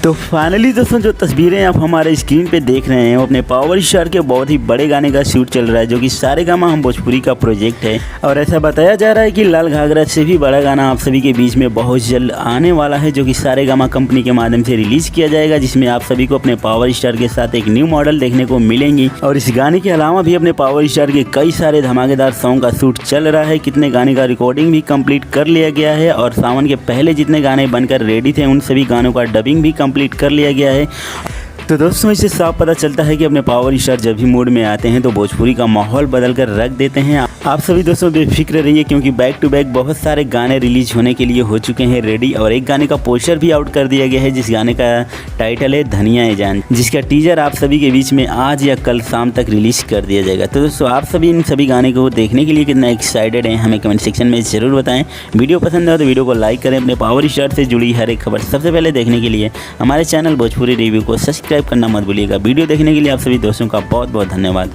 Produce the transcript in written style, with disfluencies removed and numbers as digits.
तो फाइनली दोस्तों जो तस्वीरें आप हमारे स्क्रीन पे देख रहे हैं वो अपने पावर स्टार के बहुत ही बड़े गाने का शूट चल रहा है, जो कि सारेगामा हम भोजपुरी का प्रोजेक्ट है। और ऐसा बताया जा रहा है कि लाल घाघरा से भी बड़ा गाना आप सभी के बीच में बहुत जल्द आने वाला है, जो कि सारेगामा कंपनी के माध्यम से रिलीज किया जाएगा, जिसमें आप सभी को अपने पावर स्टार के साथ एक न्यू मॉडल देखने को मिलेंगी। और इस गाने के अलावा भी अपने पावर स्टार के कई सारे धमाकेदार सॉन्ग का शूट चल रहा है। कितने गाने का रिकॉर्डिंग भी कंप्लीट कर लिया गया है और सावन के पहले जितने गाने बनकर रेडी थे उन सभी गानों का डबिंग भी कंप्लीट कर लिया गया है। तो दोस्तों इससे साफ पता चलता है कि अपने पावर स्टार जब भी मूड में आते हैं तो भोजपुरी का माहौल बदल कर रख देते हैं। आप सभी दोस्तों बेफिक्र रहिए, क्योंकि बैक टू बैक बहुत सारे गाने रिलीज होने के लिए हो चुके हैं रेडी, और एक गाने का पोस्टर भी आउट कर दिया गया है जिस गाने का टाइटल है धनिया ए जान, जिसका टीजर आप सभी के बीच में आज या कल शाम तक रिलीज कर दिया जाएगा। तो दोस्तों आप सभी इन सभी गाने को देखने के लिए कितना एक्साइटेड हैं हमें कमेंट सेक्शन में ज़रूर बताएं। वीडियो पसंद है तो वीडियो को लाइक करें। अपने पावर स्टार से जुड़ी हर एक खबर सबसे पहले देखने के लिए हमारे चैनल भोजपुरी रिव्यू को सब्सक्राइब करना मत भूलिएगा। वीडियो देखने के लिए आप सभी दोस्तों का बहुत बहुत धन्यवाद।